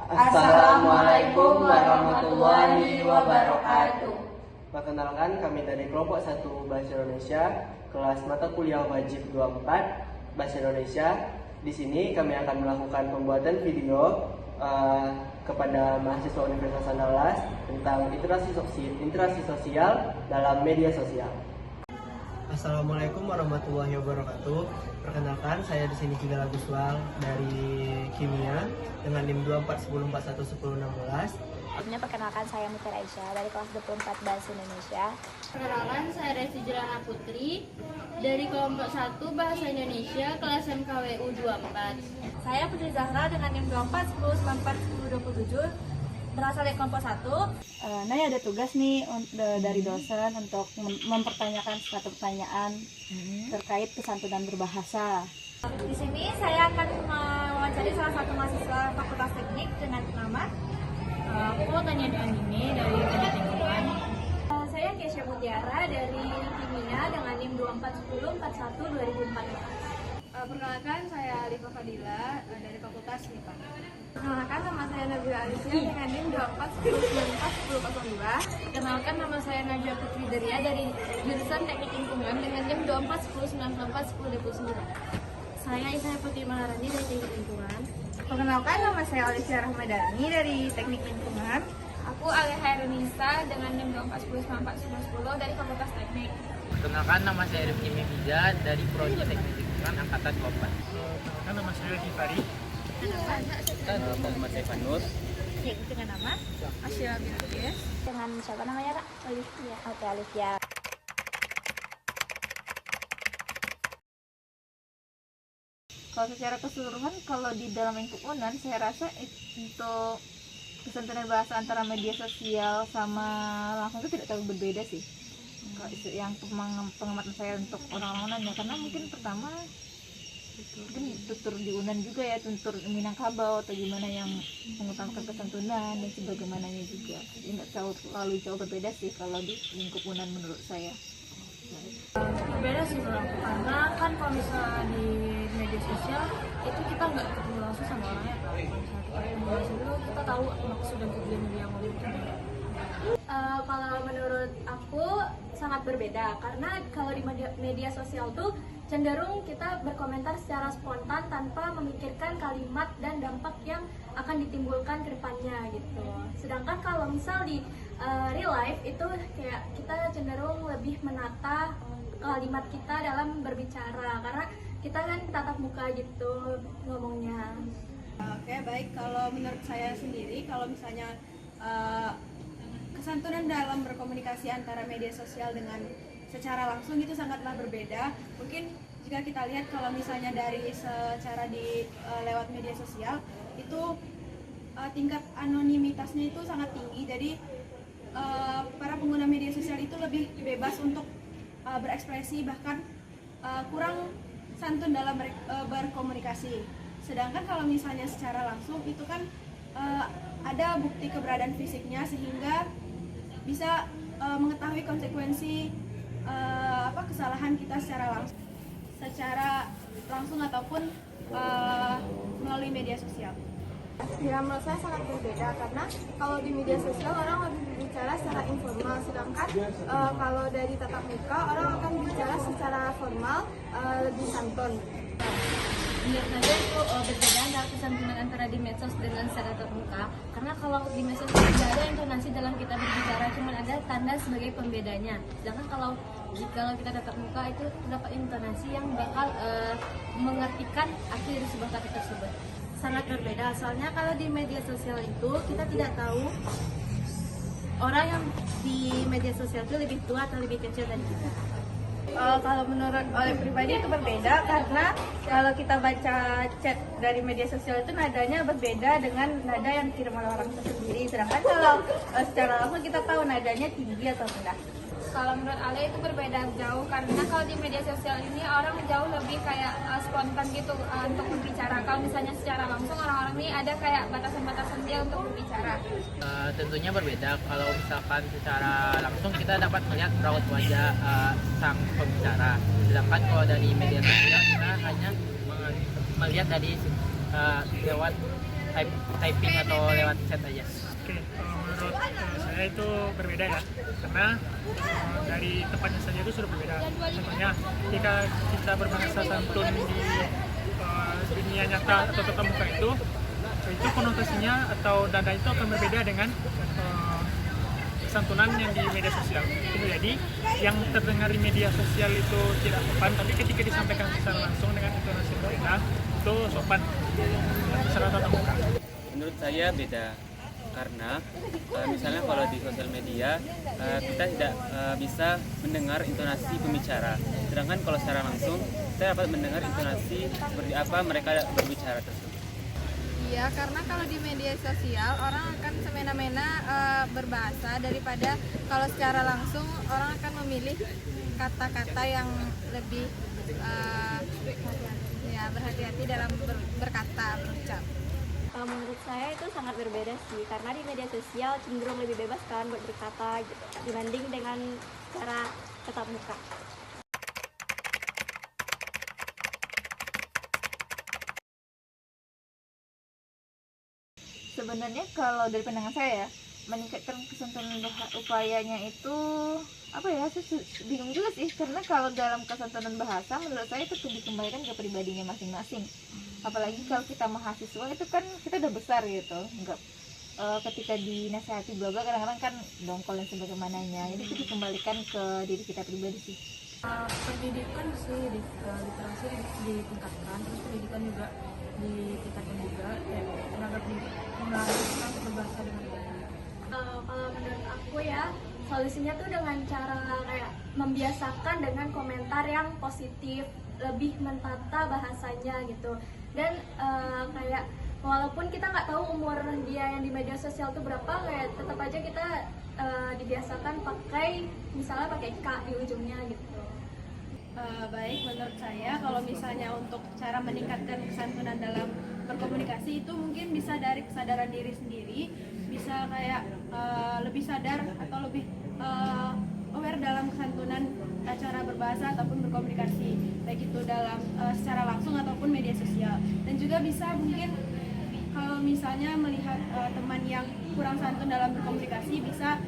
Assalamualaikum warahmatullahi wabarakatuh. Perkenalkan, kami dari kelompok 1 Bahasa Indonesia, kelas mata kuliah wajib 24 Bahasa Indonesia. Di sini kami akan melakukan pembuatan video kepada mahasiswa Universitas Andalas tentang interaksi sosial dalam media sosial. Assalamualaikum warahmatullahi wabarakatuh. Perkenalkan, saya di sini juga Aguswal dari Kimia dengan NIM 2410411016. Perkenalkan, saya Mutiara Aisyah dari kelas 24 Bahasa Indonesia. Perkenalkan, saya Resti Jelana Putri dari kelompok 1 Bahasa Indonesia kelas MKWU 24. Saya Putri Zahra dengan NIM 2410941027 berasal dari kelompok 1. Nah, ada tugas nih dari dosen untuk mempertanyakan suatu pertanyaan terkait kesantunan berbahasa. Di sini saya akan mewawancari salah satu mahasiswa Fakultas Teknik dengan nama Aku Tanya Anime dari Teknik Lingkungan. saya Kesha Mutiara dari Kimia dengan NIM 2410412014. Perkenalkan, saya Alifa Fadila dari Fakultas MIPA. Perkenalkan, nama saya Nabila Alicia dengan NIM 2410941002. Perkenalkan, nama saya Najwa Putri Deria dari jurusan Teknik Lingkungan dengan NIM 2410941029. Saya Isaya Putri Maharani dari Teknik Lingkungan. Perkenalkan, nama saya Alicia Rahmadani dari Teknik Lingkungan. Aku Aleh Hairunisa dengan NIM 2410941010 dari Fakultas Teknik. Perkenalkan, nama saya Rifki Mimiza dari Prodi Teknik Lingkungan Angkatan 24. Perkenalkan, nama saya Kifari. Nama saya Fanus. Dengan nama Asyila Bilqis. dengan siapa namanya, Kak? Olivia. Oke, Olivia. Kalau secara keseluruhan, kalau di dalam lingkup UNAN, saya rasa untuk kesantunan bahasa antara media sosial sama langsung itu tidak terlalu berbeda sih. Kalau yang pengamatan saya untuk orang-orang UNAN ya, karena mungkin pertama mungkin tutur di UNAN juga ya, tutur Minangkabau atau gimana yang mengutamakan kesantunan dan sebagaimananya juga. Jadi nggak terlalu jauh berbeda sih kalau di lingkup UNAN menurut saya. Berbeda sih karena kan kalau misalnya di media sosial itu kita nggak ketemu langsung sama orangnya kan. Kalau misalnya kita ketemu langsung dulu, kita tahu maksud dan tujuan dia ngomong itu. Kalau menurut aku sangat berbeda, karena kalau di media sosial tuh cenderung kita berkomentar secara spontan tanpa memikirkan kalimat dan dampak yang akan ditimbulkan ke depannya gitu. Sedangkan kalau misal di real life itu kayak kita cenderung lebih menata kalimat kita dalam berbicara, karena kita kan tatap muka gitu ngomongnya. Oke, baik. Kalau menurut saya sendiri, kalau misalnya kesantunan dalam berkomunikasi antara media sosial dengan secara langsung itu sangatlah berbeda. Mungkin jika kita lihat kalau misalnya dari secara di lewat media sosial itu tingkat anonimitasnya itu sangat tinggi. Jadi para pengguna media sosial itu lebih bebas untuk berekspresi, bahkan kurang santun dalam berkomunikasi. Sedangkan kalau misalnya secara langsung itu kan ada bukti keberadaan fisiknya sehingga bisa mengetahui konsekuensi kesalahan kita secara langsung ataupun melalui media sosial. Ya, menurut saya sangat berbeda karena kalau di media sosial orang lebih berbicara secara informal, sedangkan kalau dari tatap muka orang akan bicara secara formal, lebih santun. Menurut saya itu berbeda antara kesantunan antara di medsos dengan secara tatap muka, karena kalau di medsos tidak ada intonasi dalam kita berbicara, cuma ada tanda sebagai pembedanya. Sedangkan kalau kita tatap muka itu terdapat intonasi yang bakal mengartikan arti dari sebuah kata tersebut. Sangat berbeda, soalnya kalau di media sosial itu kita tidak tahu orang yang di media sosial itu lebih tua atau lebih kecil dari kita. Kalau menurut oleh pribadi itu berbeda, karena kalau kita baca chat dari media sosial itu nadanya berbeda dengan nada yang dikirim oleh orang itu sendiri. Sedangkan kalau secara langsung kita tahu nadanya tinggi atau rendah. Kalau menurut Ale itu berbeda jauh karena kalau di media sosial ini orang jauh lebih kayak spontan gitu untuk berbicara. Kalau misalnya secara langsung orang-orang ini ada kayak batasan-batasan dia untuk berbicara. Tentunya berbeda. Kalau misalkan secara langsung kita dapat melihat raut wajah sang pembicara. Sedangkan kalau dari media sosial kita hanya melihat dari lewat typing atau lewat chat aja. Oke, kalau menurut saya itu berbeda ya, karena dari tempatnya saja itu sudah berbeda. Contohnya, jika kita berbahasa santun di dunia nyata atau tatap muka itu konotasinya atau dada itu akan berbeda dengan santunan yang di media sosial. Itu jadi yang terdengar di media sosial itu tidak sopan, tapi ketika disampaikan secara langsung dengan intonasi berbeda itu sopan secara tatap muka. Menurut saya beda, karena misalnya kalau di sosial media kita tidak bisa mendengar intonasi pembicara, sedangkan kalau secara langsung kita dapat mendengar intonasi seperti apa mereka berbicara tersebut. Iya, karena kalau di media sosial orang akan semena-mena berbahasa, daripada kalau secara langsung orang akan memilih kata-kata yang lebih berhati-hati dalam berkata, berucap. Menurut saya itu sangat berbeda sih, karena di media sosial cenderung lebih bebas kan buat berkata gitu, dibanding dengan cara tatap muka. Sebenarnya kalau dari pandangan saya ya, meningkatkan kesantunan upayanya itu apa ya, saya bingung juga sih, karena kalau dalam kesantunan bahasa menurut saya itu dikembalikan ke pribadinya masing-masing. Apalagi kalau kita mahasiswa itu kan kita udah besar gitu, enggak ketika dinasihati bla bla kadang-kadang kan dongkol dan sebagaimananya, jadi itu dikembalikan ke diri kita pribadi sih. Pendidikan sih, literasi ditingkatkan, terus pendidikan juga ditingkatkan juga, kayak tenaga pendidik melatih untuk berbahasa dengan baik. Kalau menurut aku ya, solusinya tuh dengan cara kayak membiasakan dengan komentar yang positif, lebih mentata bahasanya gitu. Dan kayak walaupun kita nggak tahu umur dia yang di media sosial tuh berapa, kayak tetap aja kita dibiasakan misalnya pakai K di ujungnya gitu. Baik, menurut saya kalau misalnya untuk cara meningkatkan kesantunan dalam berkomunikasi itu mungkin bisa dari kesadaran diri sendiri, bisa kayak lebih sadar atau lebih aware dalam kesantunan cara berbahasa ataupun berkomunikasi, baik itu dalam secara langsung ataupun media sosial. Dan juga bisa mungkin kalau misalnya melihat teman yang kurang santun dalam berkomunikasi, bisa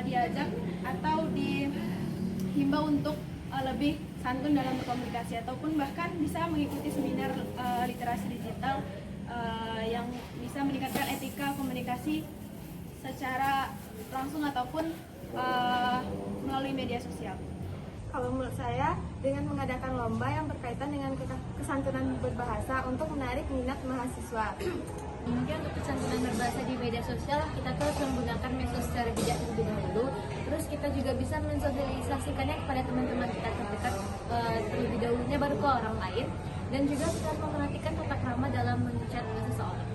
diajak atau dihimbau untuk lebih santun dalam berkomunikasi, ataupun bahkan bisa mengikuti seminar literasi digital yang bisa meningkatkan etika komunikasi secara langsung ataupun melalui media sosial. Kalau menurut saya, dengan mengadakan lomba yang berkaitan dengan kesantunan berbahasa untuk menarik minat mahasiswa. Mungkin untuk kesantunan berbahasa di media sosial, kita terus menggunakan medsos secara bijak terlebih dahulu. Terus kita juga bisa mensosialisasikannya kepada teman-teman kita terdekat terlebih dahulunya, baru ke orang lain. Dan juga kita memperhatikan tata krama dalam menchat seseorang.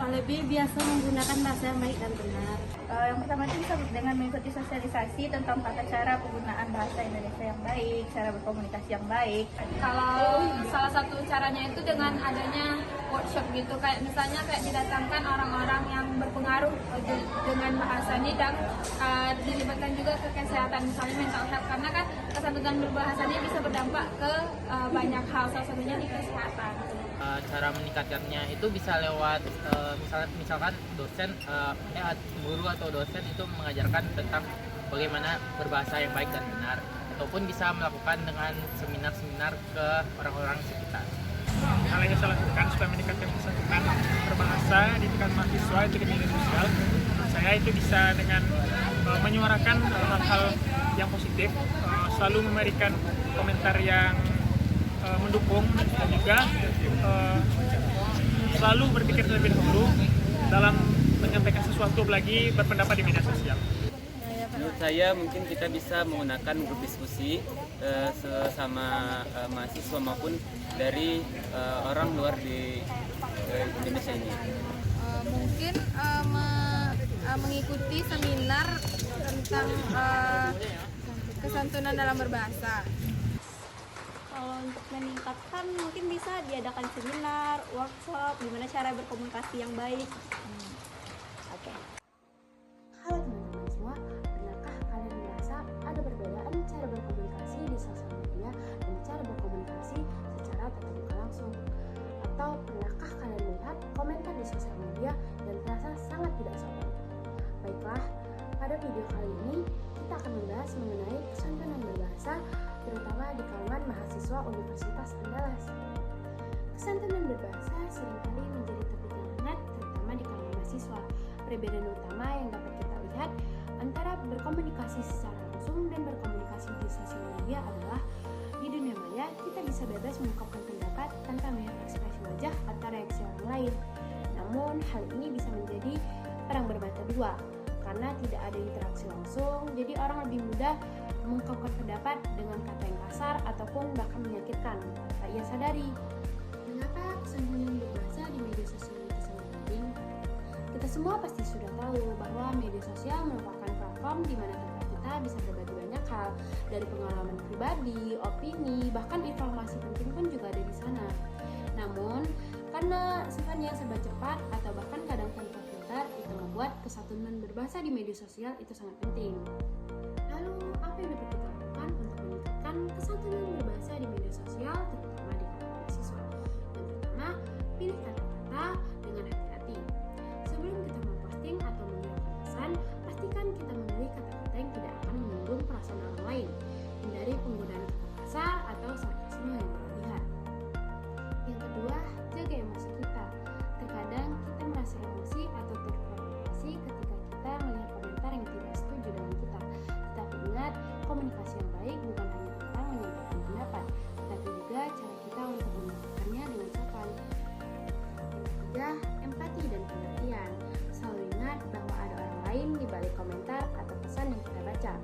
Lebih biasa menggunakan bahasa yang baik dan benar. Yang pertama itu bisa dengan mengikuti sosialisasi tentang tata cara penggunaan bahasa Indonesia yang baik, cara berkomunikasi yang baik. Kalau salah satu caranya itu dengan adanya workshop gitu, kayak misalnya kayak didatangkan orang-orang yang berpengaruh dengan bahasa ini, dan dilibatkan juga ke kesehatan, misalnya mental health, karena kan kesantunan berbahasa ini bisa berdampak ke banyak hal, salah satunya di kesehatan. Cara meningkatkannya itu bisa lewat misalkan dosen, guru atau dosen itu mengajarkan tentang bagaimana berbahasa yang baik dan benar, ataupun bisa melakukan dengan seminar-seminar ke orang-orang sekitar. Hal yang saya lakukan supaya meningkatkan kesantunan berbahasa di tingkat mahasiswa itu di media sosial, saya itu bisa dengan menyuarakan hal-hal yang positif, selalu memberikan komentar yang mendukung, dan juga selalu berpikir terlebih dahulu dalam menyampaikan sesuatu, apalagi berpendapat di media sosial. Menurut saya mungkin kita bisa menggunakan grup diskusi sesama mahasiswa maupun dari orang luar di Indonesia ini. Mungkin mengikuti seminar tentang kesantunan dalam berbahasa. Kalau untuk meningkatkan mungkin bisa diadakan seminar, workshop, gimana cara berkomunikasi yang baik. Oke. Halo teman-teman semua, pernahkah kalian merasa ada perbedaan cara berkomunikasi di sosial media dan cara berkomunikasi secara tatap muka langsung? Atau pernahkah kalian melihat komentar di sosial media dan terasa sangat tidak sopan? Baiklah, pada video kali ini kita akan membahas mengenai kesantunan berbahasa, terutama di kalangan mahasiswa Universitas Andalas. Kesantunan berbahasa seringkali menjadi topik yang hangat, terutama di kalangan mahasiswa. Perbedaan utama yang dapat kita lihat antara berkomunikasi secara langsung dan berkomunikasi di sosial media adalah di dunia maya kita bisa bebas mengungkapkan pendapat tanpa melihat ekspresi wajah atau reaksi orang lain. Namun hal ini bisa menjadi perang bermata dua karena tidak ada interaksi langsung, jadi orang lebih mudah mengungkapkan pendapat dengan kata yang kasar ataupun bahkan menyakitkan tanpa ia sadari. Mengapa kesantunan berbahasa di media sosial itu sangat penting? Kita semua pasti sudah tahu bahwa media sosial merupakan platform di mana tempat kita bisa berbagi banyak hal, dari pengalaman pribadi, opini, bahkan informasi penting pun juga ada di sana. Namun, karena sifatnya serba cepat atau bahkan kadang tanpa filter, itu membuat kesantunan berbahasa di media sosial itu sangat penting. Lalu, apa yang dapat kita lakukan untuk meningkatkan kesantunan berbahasa di media sosial, terutama di kalangan mahasiswa? Yang pertama, pilih kata-kata dengan hati-hati. Sebelum kita memposting atau mengirimkan pesan, pastikan kita memilih kata-kata yang tidak akan menyinggung perasaan orang lain. Hindari penggunaan kata kasar atau sarkasme yang berlebihan. Yang kedua, jaga emosi kita. Terkadang kita merasa emosi atau terprovokasi ketika kita melihat komentar yang tidak setuju dengan kita. Tetapi ingat, komunikasi yang baik bukan hanya tentang menyampaikan pendapat, tetapi juga cara kita untuk menyampaikannya dengan sopan. Yang ketiga, empati dan pengertian. Selalu ingat bahwa ada orang lain di balik komentar atau pesan yang kita baca.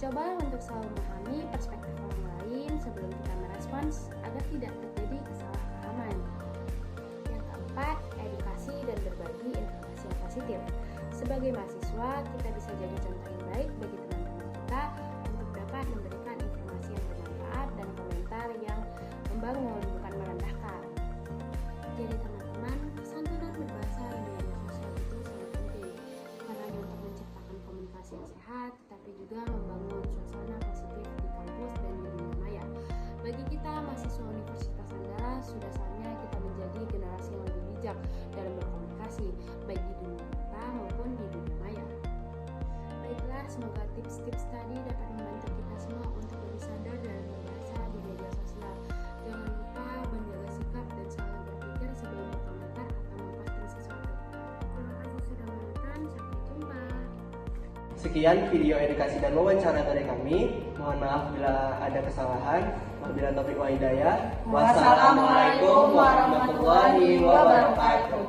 Coba untuk selalu memahami perspektif orang lain sebelum kita merespons agar tidak terjadi kesalahpahaman. Yang keempat, edukasi dan berbagi informasi yang positif. Sebagai mahasiswa, kita bisa jadi contoh yang baik bagi teman-teman kita untuk dapat memberikan informasi yang bermanfaat dan komentar yang membangun, bukan merendahkan. Jadi teman-teman, kesantunan berbahasa di media sosial itu sangat penting, bukan hanya untuk menciptakan komunikasi yang sehat, tetapi juga membangun suasana positif di kampus dan di dunia maya. Bagi kita mahasiswa Universitas Andalas, sudah saatnya kita menjadi generasi yang lebih bijak dalam berkomunikasi, baik di dunia nyata maupun di dunia maya. Baiklah, semoga tips-tips tadi dapat membantu kita semua untuk lebih sadar dalam berbahasa di media sosial. Jangan lupa menjaga sikap dan selalu berpikir sebelum berkomentar atau memposting sesuatu. Terima kasih sudah menonton, sampai jumpa. Sekian video edukasi dan wawancara dari kami. Mohon maaf bila ada kesalahan. Wabillahi taufiq wal hidayah. Wassalamualaikum warahmatullahi wabarakatuh.